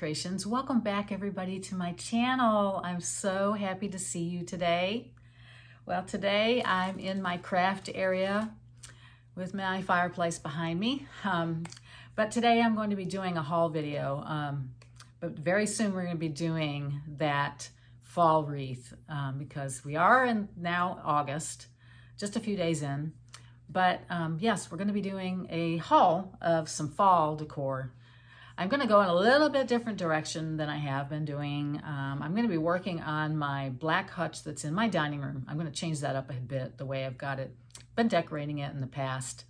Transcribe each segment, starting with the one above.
Creations. Welcome back everybody to my channel. I'm so happy to see you today. Well, today I'm in my craft area with my fireplace behind me. But today I'm going to be doing a haul video. But very soon we're going to be doing that fall wreath because we are in now August, just a few days in. But yes, we're going to be doing a haul of some fall decor. I'm going to go in a little bit different direction than I have been doing. I'm going to be working on my black hutch that's in my dining room. I'm going to change that up a bit, the way I've got it, been decorating it in the past,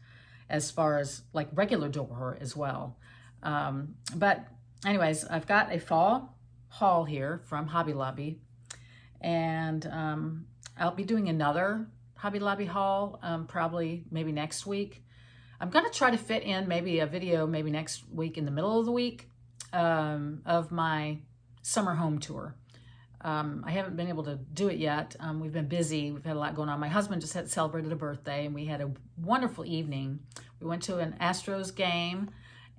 as far as like regular decor as well. But anyways, I've got a fall haul here from Hobby Lobby, and I'll be doing another Hobby Lobby haul probably maybe next week. I'm going to try to fit in maybe a video maybe next week in the middle of the week of my summer home tour. I haven't been able to do it yet. We've been busy. We've had a lot going on. My husband just had celebrated a birthday and we had a wonderful evening. We went to an Astros game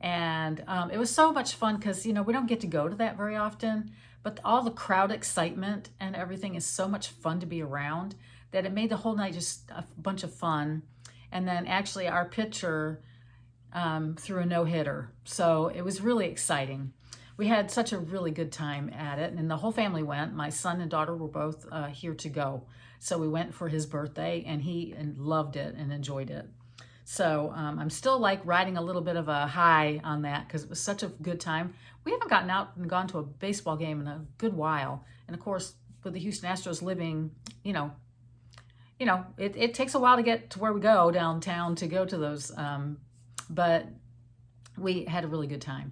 and it was so much fun because, you know, we don't get to go to that very often, but all the crowd excitement and everything is so much fun to be around that it made the whole night just a bunch of fun. And then actually our pitcher threw a no-hitter. So it was really exciting. We had such a really good time at it, and the whole family went. My son and daughter were both here to go. So we went for his birthday, and he loved it and enjoyed it. So I'm still like riding a little bit of a high on that because it was such a good time. We haven't gotten out and gone to a baseball game in a good while. And of course, with the Houston Astros living, it takes a while to get to where we go downtown to go to those, but we had a really good time.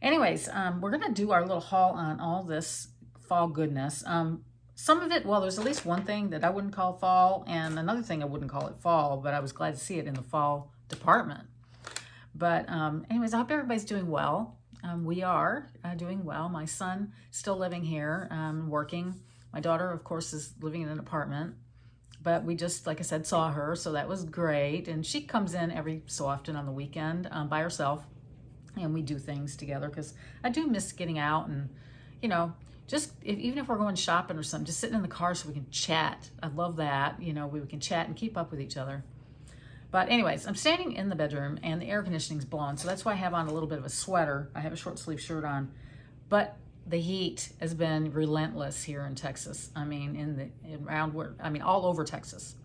Anyways, we're going to do our little haul on all this fall goodness. Some of it, well, there's at least one thing that I wouldn't call fall, and another thing I wouldn't call it fall, but I was glad to see it in the fall department. But anyways, I hope everybody's doing well. We are doing well. My son still living here, working. My daughter, of course, is living in an apartment. But we just, like I said, saw her, so that was great. And she comes in every so often on the weekend by herself, and we do things together because I do miss getting out and, even if we're going shopping or something, just sitting in the car so we can chat. I love that, we can chat and keep up with each other. But anyways, I'm standing in the bedroom and the air conditioning's blowing, so that's why I have on a little bit of a sweater. I have a short sleeve shirt on, but the heat has been relentless here in Texas. I mean, all over Texas.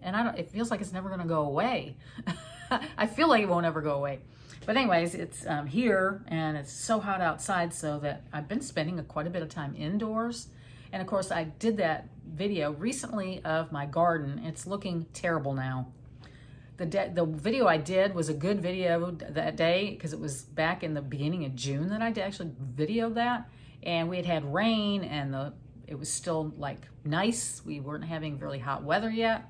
And it feels like it's never gonna go away. I feel like it won't ever go away. But anyways, it's here and it's so hot outside so that I've been spending quite a bit of time indoors. And of course, I did that video recently of my garden. It's looking terrible now. The video I did was a good video that day because it was back in the beginning of June that I actually videoed that. And we had rain and it was still like nice. We weren't having really hot weather yet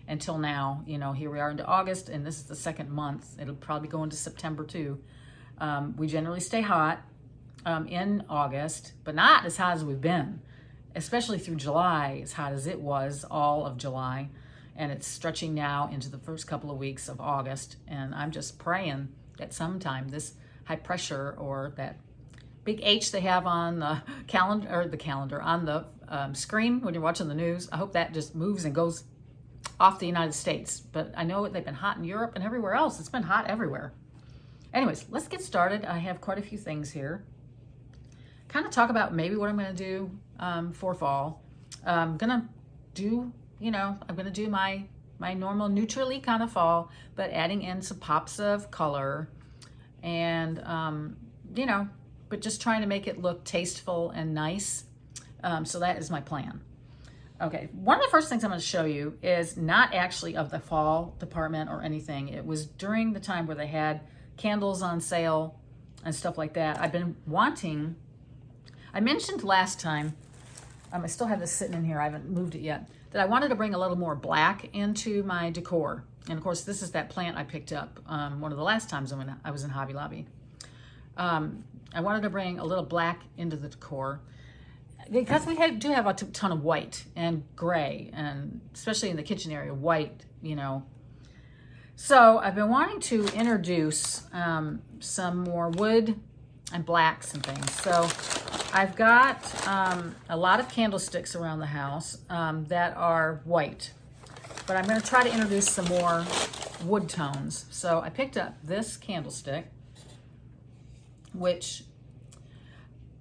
until now. Here we are into August and this is the second month. It'll probably go into September too. We generally stay hot in August, but not as hot as we've been, especially through July, as hot as it was all of July. And it's stretching now into the first couple of weeks of August. And I'm just praying that sometime this high pressure or that big H they have on the calendar, on the screen when you're watching the news, I hope that just moves and goes off the United States. But I know they've been hot in Europe and everywhere else. It's been hot everywhere. Anyways, let's get started. I have quite a few things here. Kind of talk about maybe what I'm going to do for fall. I'm going to do my normal neutrally kind of fall, but adding in some pops of color and, but just trying to make it look tasteful and nice. So that is my plan. Okay, one of the first things I'm going to show you is not actually of the fall department or anything. It was during the time where they had candles on sale and stuff like that. I've been wanting, I mentioned last time, I still have this sitting in here, I haven't moved it yet, that I wanted to bring a little more black into my decor. And of course, this is that plant I picked up one of the last times when I was in Hobby Lobby. I wanted to bring a little black into the decor because we do have a ton of white and gray, and especially in the kitchen area, white, So I've been wanting to introduce some more wood and blacks and things. So I've got a lot of candlesticks around the house that are white, but I'm going to try to introduce some more wood tones. So I picked up this candlestick, which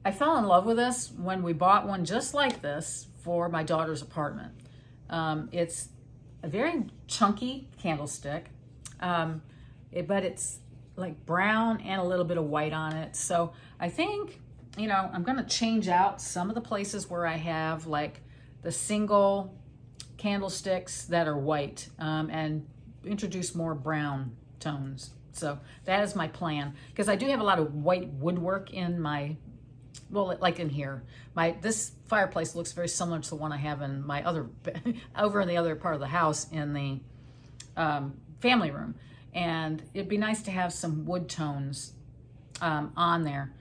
I fell in love with this when we bought one just like this for my daughter's apartment. It's a very chunky candlestick, but it's like brown and a little bit of white on it. So I think, you know, I'm going to change out some of the places where I have like the single candlesticks that are white and introduce more brown tones. So that is my plan, because I do have a lot of white woodwork in my, well, like in here. This fireplace looks very similar to the one I have in my other, over in the other part of the house in the family room. And it'd be nice to have some wood tones on there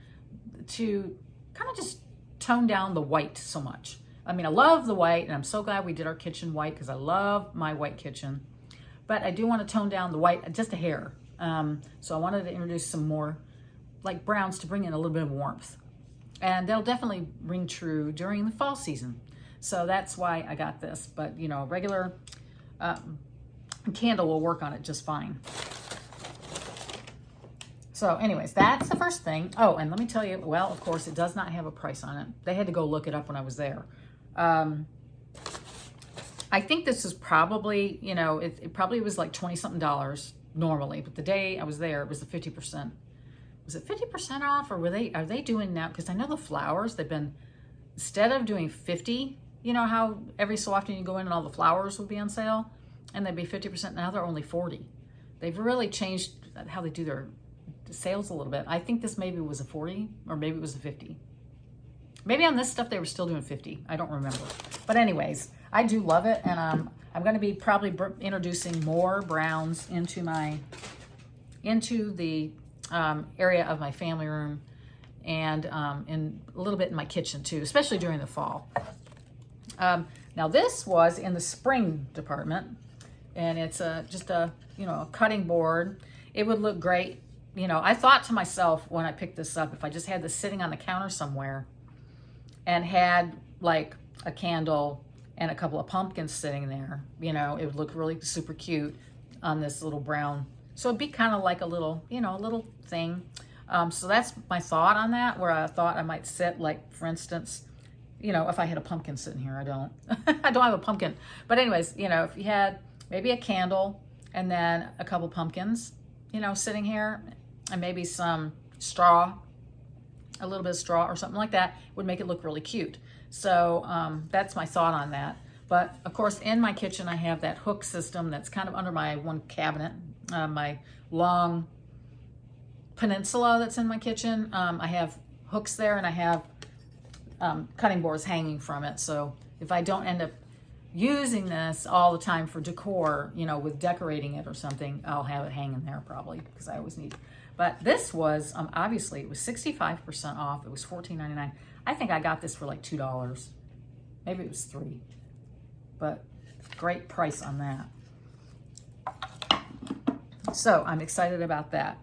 to kind of just tone down the white so much. I mean, I love the white, and I'm so glad we did our kitchen white because I love my white kitchen. But I do want to tone down the white just a hair. So I wanted to introduce some more like browns to bring in a little bit of warmth. And they'll definitely ring true during the fall season. So that's why I got this. But, you know, a regular candle will work on it just fine. So anyways, that's the first thing. Oh, and let me tell you, well, of course, it does not have a price on it. They had to go look it up when I was there. I think this is probably, you know, it probably was like $20-something normally, but the day I was there, it was the 50%. Was it 50% off, or are they doing now? Because I know the flowers, they've been, instead of doing 50, you know how every so often you go in and all the flowers will be on sale, and they'd be 50%, now they're only 40. They've really changed how they do their sales a little bit. I think this maybe was a 40, or maybe it was a 50. Maybe on this stuff they were still doing 50. I don't remember. But anyways, I do love it, and I'm going to be probably introducing more browns into the area of my family room, and in a little bit in my kitchen too, especially during the fall. Now this was in the spring department, and it's just a, you know, a cutting board. It would look great. You know, I thought to myself when I picked this up, if I just had this sitting on the counter somewhere and had like a candle and a couple of pumpkins sitting there, you know, it would look really super cute on this little brown. So it'd be kind of like a little, you know, a little thing. So that's my thought on that, where I thought I might sit, like, for instance, you know, if I had a pumpkin sitting here. I don't. I don't have a pumpkin. But anyways, you know, if you had maybe a candle and then a couple pumpkins, you know, sitting here, and maybe some straw, a little bit of straw or something like that, would make it look really cute. So that's my thought on that. But of course, in my kitchen, I have that hook system that's kind of under my one cabinet, my long peninsula that's in my kitchen. I have hooks there, and I have cutting boards hanging from it. So if I don't end up using this all the time for decor, you know, with decorating it or something, I'll have it hanging there probably, because I always need it. But this was, obviously, it was 65% off. It was $14.99. I think I got this for like $2. Maybe it was $3. But great price on that. So I'm excited about that.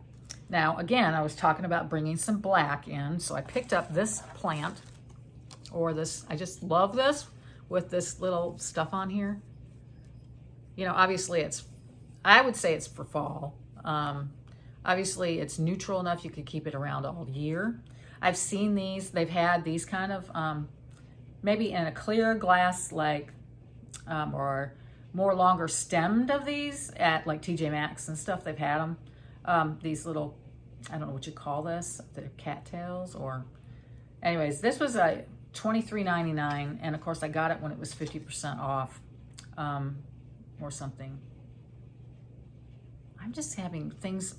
Now, again, I was talking about bringing some black in. So I picked up this plant, or this, I just love this, with this little stuff on here. You know, obviously I would say it's for fall. Obviously it's neutral enough you could keep it around all year. I've seen these, they've had these kind of, maybe in a clear glass, like, or more longer stemmed of these at like TJ Maxx and stuff. They've had them. These little, I don't know what you call this, they're cattails, or anyways, this was a $23.99, and of course I got it when it was 50% off, or something. I'm just having things,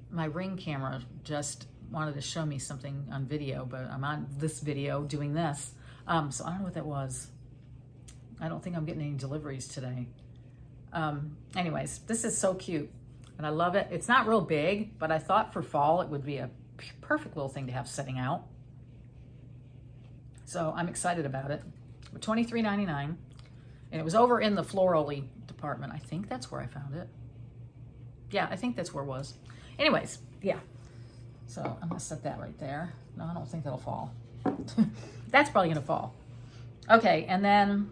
my Ring camera just wanted to show me something on video, but I'm on this video doing this, so I don't know what that was. I don't think I'm getting any deliveries today. Anyways, this is so cute, and I love it. It's not real big, but I thought for fall it would be a perfect little thing to have sitting out. So I'm excited about it. $23.99, and it was over in the florally department. I think that's where I found it. Yeah, I think that's where it was. Anyways, yeah. So I'm gonna set that right there. No, I don't think that'll fall. That's probably gonna fall. Okay, and then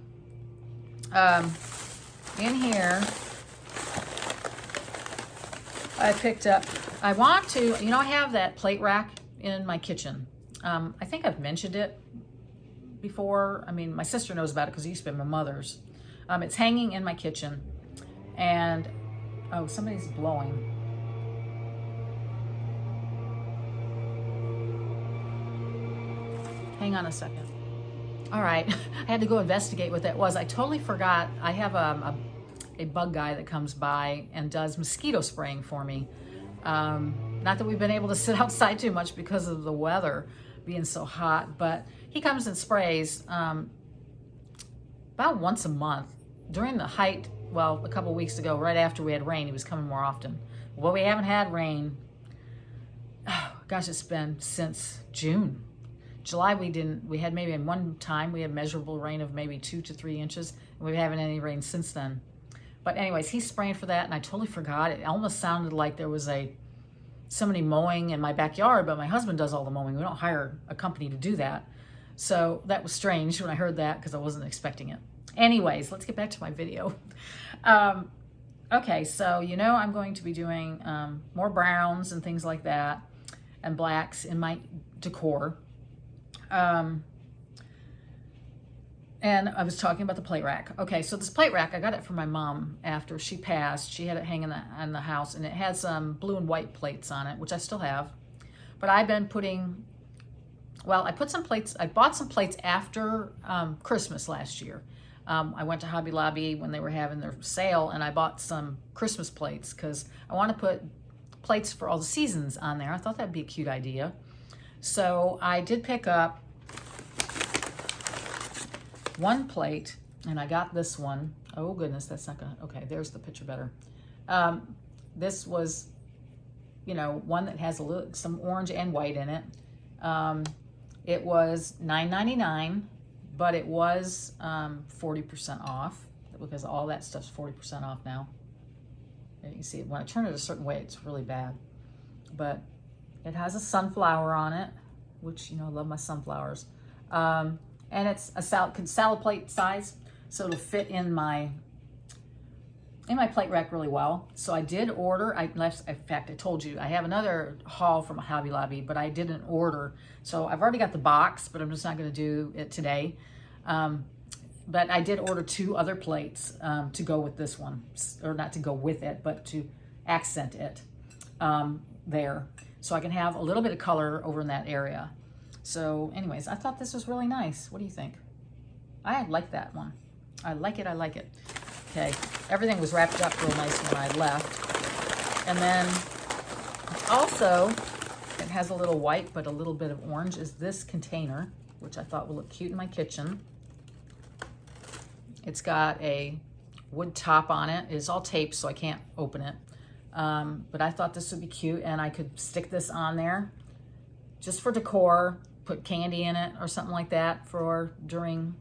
in here, I picked up, I want to, you know, I have that plate rack in my kitchen. I think I've mentioned it before. I mean, my sister knows about it because it used to be my mother's. It's hanging in my kitchen, and oh, somebody's blowing. Hang on a second. All right, I had to go investigate what that was. I totally forgot. I have a bug guy that comes by and does mosquito spraying for me. Not that we've been able to sit outside too much because of the weather being so hot, but he comes and sprays about once a month. During the height, well, a couple weeks ago, right after we had rain, he was coming more often. Well, we haven't had rain. Oh, gosh, it's been since June. July we had maybe one time we had measurable rain of maybe 2 to 3 inches, and we haven't had any rain since then. But anyways, he's spraying for that, and I totally forgot. It almost sounded like there was somebody mowing in my backyard, but my husband does all the mowing. We don't hire a company to do that. So that was strange when I heard that because I wasn't expecting it. Anyways, let's get back to my video. Okay, so you know I'm going to be doing more browns and things like that and blacks in my decor. And I was talking about the plate rack. Okay, so this plate rack, I got it from my mom after she passed. She had it hanging in the house, and it had some blue and white plates on it, which I still have. But I've been putting, well, I bought some plates after Christmas last year. I went to Hobby Lobby when they were having their sale, and I bought some Christmas plates because I want to put plates for all the seasons on there. I thought that'd be a cute idea. So I did pick up one plate, and I got this one. Oh goodness, that's not gonna, okay, there's the picture better. This was, you know, one that has some orange and white in it. It was $9.99, but it was 40% off because all that stuff's 40% off now. And you can see when I turn it a certain way, it's really bad. But it has a sunflower on it, which, you know, I love my sunflowers. And it's a salad plate size, so it'll fit in my plate rack really well. So I did order, in fact, I told you, I have another haul from Hobby Lobby, but I didn't order. So I've already got the box, but I'm just not gonna do it today. But I did order 2 other plates to go with this one, or not to go with it, but to accent it there. So I can have a little bit of color over in that area. So anyways, I thought this was really nice. What do you think? I like that one. I like it, I like it. Okay, everything was wrapped up real nice when I left. And then also, it has a little white, but a little bit of orange, is this container, which I thought would look cute in my kitchen. It's got a wood top on it. It's all taped, so I can't open it. But I thought this would be cute, and I could stick this on there just for decor, put candy in it or something like that for during,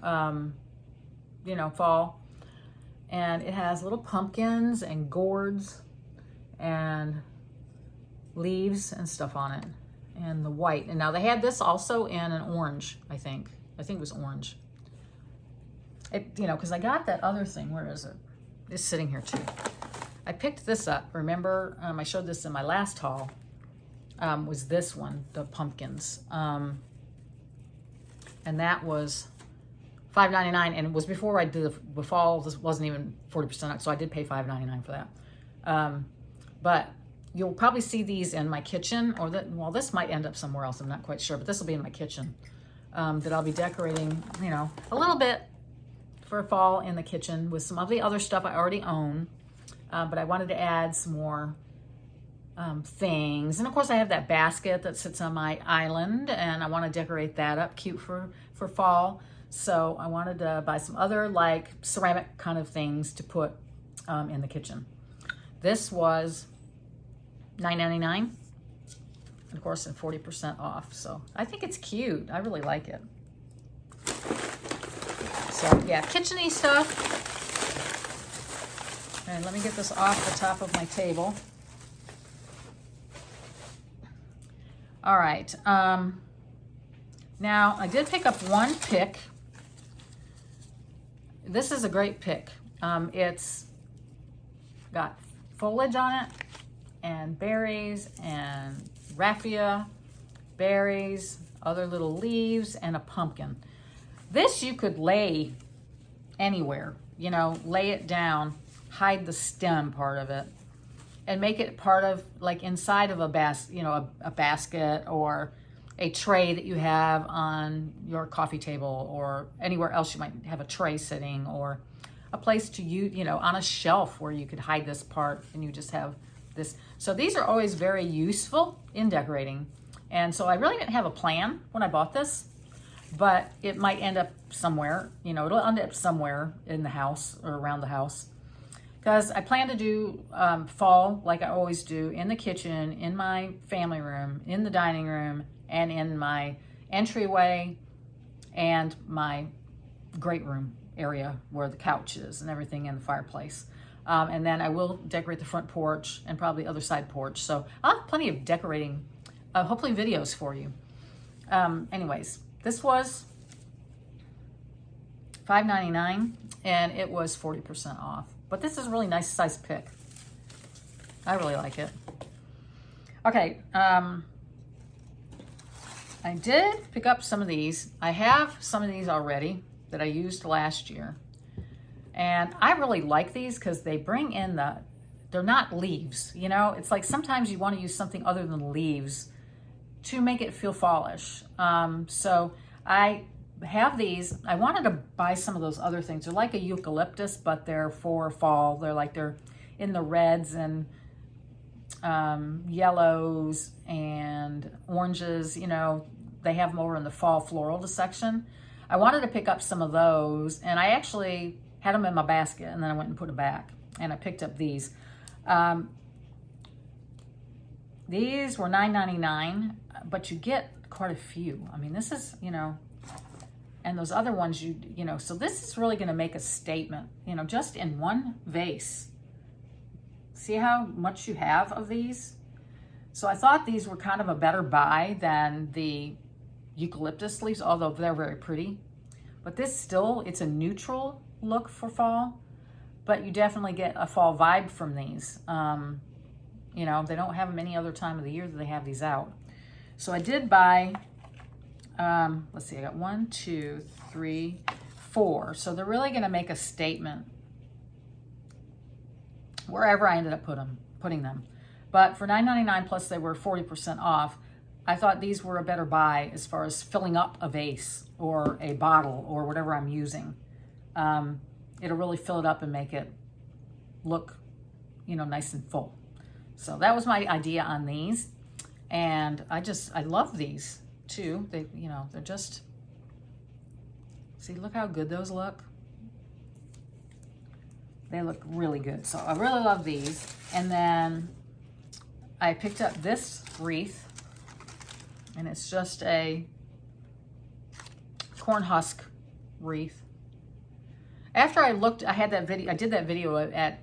you know, fall. And it has little pumpkins and gourds and leaves and stuff on it, and the white. And now they had this also in an orange, I think it was orange. It, you know, because I got that other thing. Where is it? It's sitting here too. I picked this up. Remember, I showed this in my last haul. Was this one, the pumpkins. And that was $5.99, and it was before I did the fall. This wasn't even 40% off, so I did pay $5.99 for that. But you'll probably see these in my kitchen, or well, this might end up somewhere else. I'm not quite sure, but this will be in my kitchen. That I'll be decorating, you know, a little bit for fall in the kitchen with some of the other stuff I already own. But I wanted to add some more things. And of course I have that basket that sits on my island, and I want to decorate that up cute for fall. So I wanted to buy some other like ceramic kind of things to put in the kitchen. This was $9.99, and of course, and 40% off. So I think it's cute. I really like it. So yeah, kitchen-y stuff. And let me get this off the top of my table. All right. Now, I did pick up one pick. This is a great pick. It's got foliage on it, and berries, and raffia, berries, other little leaves, and a pumpkin. This you could lay anywhere, you know, lay it down, hide the stem part of it, and make it part of, like, inside of a basket or a tray that you have on your coffee table, or anywhere else you might have a tray sitting, or a place to on a shelf where you could hide this part and you just have this. So these are always very useful in decorating. And so I really didn't have a plan when I bought this, but it might end up somewhere, it'll end up somewhere in the house or around the house. Because I plan to do fall, like I always do, in the kitchen, in my family room, in the dining room, and in my entryway and my great room area where the couch is and everything, in the fireplace. And then I will decorate the front porch and probably the other side porch. So I'll have plenty of decorating, hopefully videos for you. Anyways, this was $5.99 and it was 40% off. But this is a really nice size pick. I really like it. Okay, I did pick up some of these. I have some of these already that I used last year. And I really like these because they bring in they're not leaves, It's like sometimes you want to use something other than leaves to make it feel fallish. So I have these. I wanted to buy some of those other things. They're like a eucalyptus, but they're for fall. They're in the reds and yellows and oranges, they have them over in the fall floral section. I wanted to pick up some of those, and I actually had them in my basket, and then I went and put them back, and I picked up these. These were $9.99, but you get quite a few. I mean, this is, and those other ones, so this is really going to make a statement, just in one vase. See how much you have of these? So I thought these were kind of a better buy than the eucalyptus leaves, although they're very pretty. But this still, it's a neutral look for fall, but you definitely get a fall vibe from these. They don't have them any other time of the year that they have these out. So I did buy, let's see, I got 1, 2, 3, 4. So they're really going to make a statement wherever I ended up putting them. But for $9.99 plus they were 40% off, I thought these were a better buy as far as filling up a vase or a bottle or whatever I'm using. It'll really fill it up and make it look, nice and full. So that was my idea on these. And I love these too. They're just, see, look how good those look. They look really good. So I really love these. And then I picked up this wreath, and it's just a corn husk wreath. After I had that video, I did that video at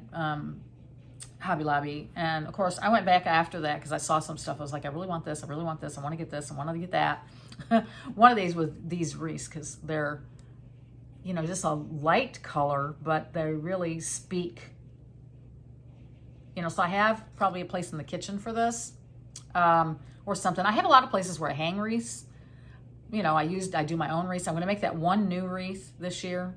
Hobby Lobby, and of course I went back after that because I saw some stuff. I was like, I really want this, I really want this, I want to get this, I want to get that. One of these with these wreaths, because they're, just a light color, but they really speak. So I have probably a place in the kitchen for this, or something. I have a lot of places where I hang wreaths. I do my own wreaths. I'm going to make that one new wreath this year.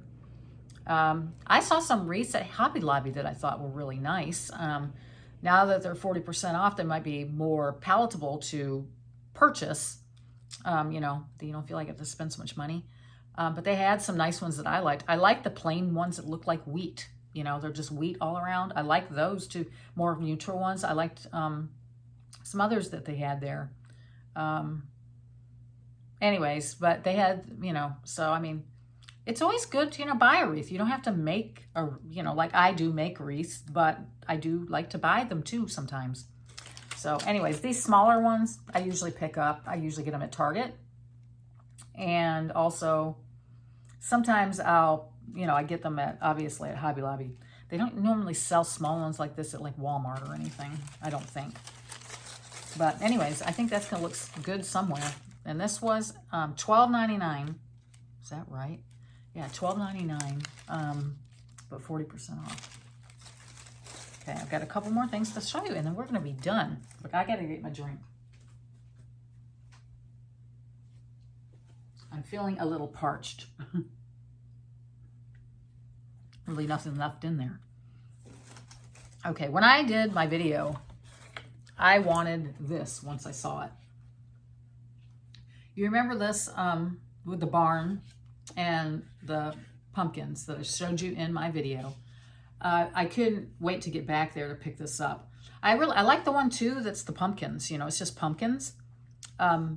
I saw some wreaths at Hobby Lobby that I thought were really nice. Now that they're 40% off, they might be more palatable to purchase. That you don't feel like you have to spend so much money. But they had some nice ones that I liked. I like the plain ones that look like wheat. They're just wheat all around. I like those too. More neutral ones. I liked some others that they had there. Anyways, but they had, so I mean, it's always good to, buy a wreath. You don't have to make like I do make wreaths, but I do like to buy them too sometimes. So anyways, these smaller ones I usually pick up. I usually get them at Target. And also sometimes I get them obviously at Hobby Lobby. They don't normally sell small ones like this at like Walmart or anything, I don't think. But anyways, I think that's going to look good somewhere. And this was $12.99. Is that right? Yeah, $12.99, but 40% off. Okay, I've got a couple more things to show you, and then we're going to be done. Look, I got to get my drink. I'm feeling a little parched. Really nothing left in there. Okay, when I did my video, I wanted this once I saw it. You remember this with the barn and the pumpkins that I showed you in my video. I couldn't wait to get back there to pick this up. I like the one too that's the pumpkins. You know, it's just pumpkins.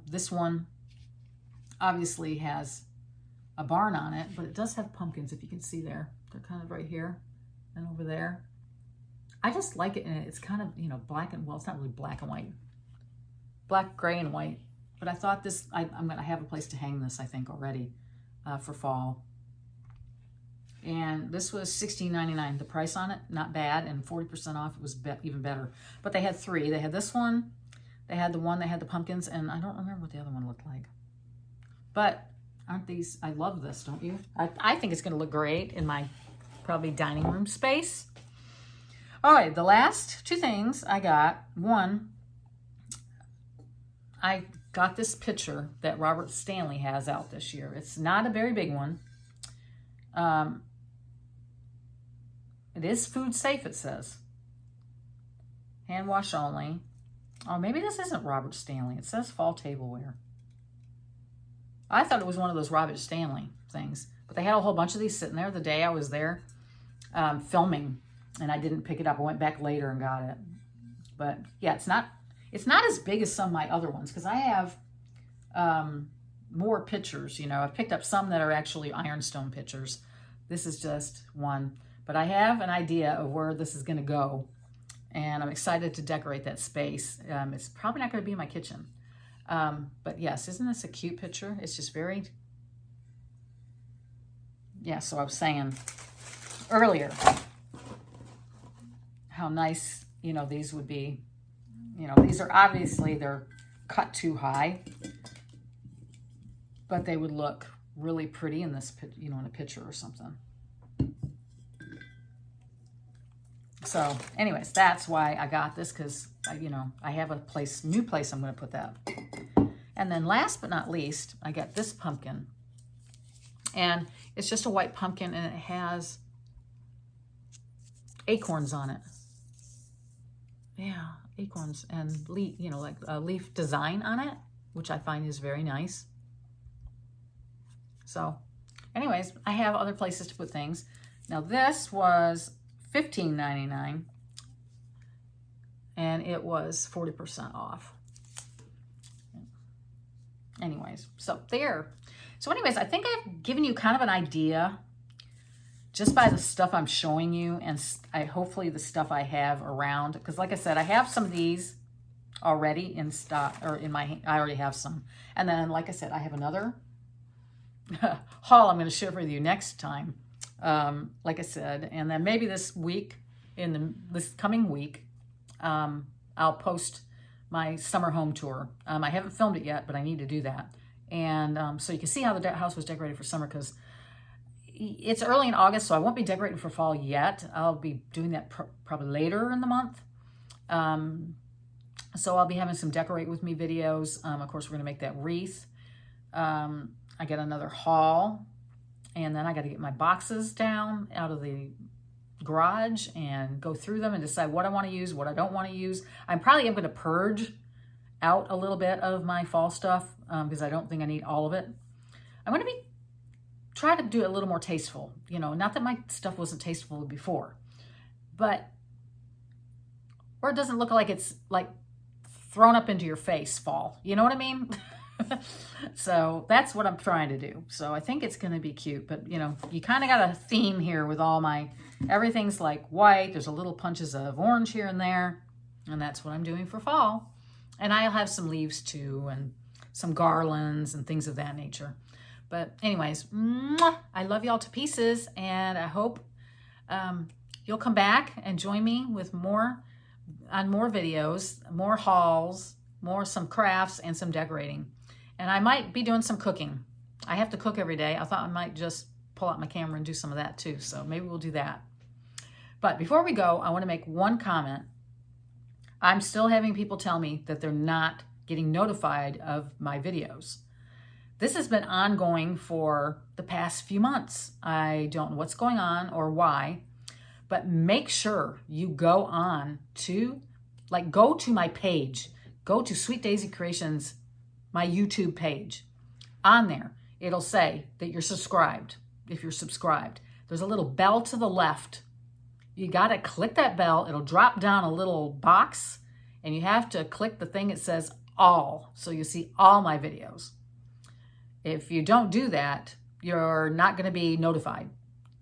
This one obviously has a barn on it, but it does have pumpkins, if you can see there. They're kind of right here and over there. I just like it, and it's kind of, you know, black and, well, it's not really black and white. Black, gray, and white. But I thought this, I'm going to have a place to hang this, I think, already for fall. And this was $16.99. The price on it, not bad, and 40% off, it was even better. But they had three. They had this one, they had the one that had the pumpkins, and I don't remember what the other one looked like. But aren't these, I love this, don't you? I think it's going to look great in my probably dining room space. All right, the last two things I got. One, I got this picture that Robert Stanley has out this year. It's not a very big one. It is food safe, it says. Hand wash only. Oh, maybe this isn't Robert Stanley. It says fall tableware. I thought it was one of those Robert Stanley things, but they had a whole bunch of these sitting there the day I was there filming, and I didn't pick it up. I went back later and got it. But yeah, it's not as big as some of my other ones, because I have more pictures. You know, I've picked up some that are actually ironstone pictures. This is just one, but I have an idea of where this is going to go, and I'm excited to decorate that space. It's probably not going to be in my kitchen. But yes, isn't this a cute picture? It's just very, yeah, so I was saying earlier how nice, you know, these would be. You know, these are obviously, they're cut too high, but they would look really pretty in this, you know, in a picture or something. So anyways, that's why I got this, because, you know, I have a new place I'm going to put that. And then last but not least, I got this pumpkin. And it's just a white pumpkin, and it has acorns on it. Yeah, acorns and leaf, you know, like a leaf design on it, which I find is very nice. So anyways, I have other places to put things. Now this was $15.99, and it was 40% off. Anyways, so there. So anyways, I think I've given you kind of an idea just by the stuff I'm showing you, and hopefully the stuff I have around. Because like I said, I have some of these already in stock, or in my, I already have some. And then, like I said, I have another haul I'm going to share with you next time. Like I said, and then maybe this week, this coming week, I'll post my summer home tour. I haven't filmed it yet, but I need to do that. And so you can see how the house was decorated for summer, because it's early in August, so I won't be decorating for fall yet. I'll be doing that probably later in the month. So I'll be having some decorate with me videos. Of course, we're going to make that wreath. I got another haul, and then I got to get my boxes down out of the garage and go through them and decide what I want to use, what I don't want to use. I probably am going to purge out a little bit of my fall stuff because I don't think I need all of it. I'm going to try to do it a little more tasteful. You know, not that my stuff wasn't tasteful before, but or it doesn't look like it's like thrown up into your face fall. You know what I mean? So that's what I'm trying to do. So I think it's going to be cute, but you know, you kind of got a theme here with all my, everything's like white. There's a little punches of orange here and there, and that's what I'm doing for fall. And I'll have some leaves too, and some garlands and things of that nature. But anyways, I love y'all to pieces, and I hope you'll come back and join me with more videos, more hauls, some crafts and some decorating. And I might be doing some cooking. I have to cook every day. I thought I might just pull out my camera and do some of that too. So maybe we'll do that. But before we go, I want to make one comment. I'm still having people tell me that they're not getting notified of my videos. This has been ongoing for the past few months. I don't know what's going on or why, but make sure you go on to, go to my page. Go to Sweet Daisy Creations, my YouTube page. On there, it'll say that you're subscribed. If you're subscribed, there's a little bell to the left. You got to click that bell. It'll drop down a little box, and you have to click the thing that says all, so you see all my videos. If you don't do that, you're not going to be notified.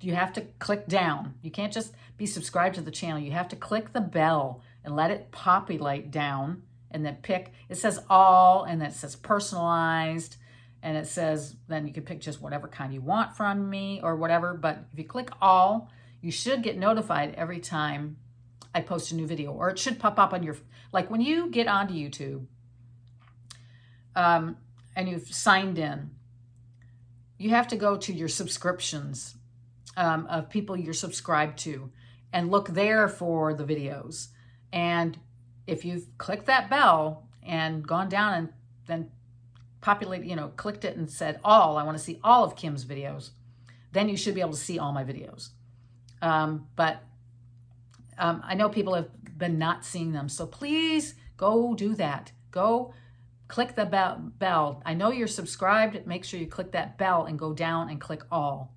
You have to click down. You can't just be subscribed to the channel. You have to click the bell and let it populate down, and then pick, it says all, and then it says personalized, and it says, then you can pick just whatever kind you want from me or whatever. But if you click all, you should get notified every time I post a new video, or it should pop up on your, like when you get onto YouTube and you've signed in, you have to go to your subscriptions of people you're subscribed to and look there for the videos. And if you've clicked that bell and gone down and then clicked it and said all, I want to see all of Kim's videos, then you should be able to see all my videos. But I know people have been not seeing them. So please go do that. Go click the bell. I know you're subscribed. Make sure you click that bell and go down and click all.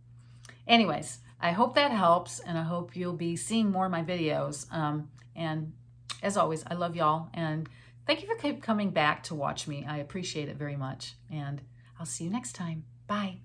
Anyways, I hope that helps, and I hope you'll be seeing more of my videos. And as always, I love y'all, and thank you for coming back to watch me. I appreciate it very much, and I'll see you next time. Bye.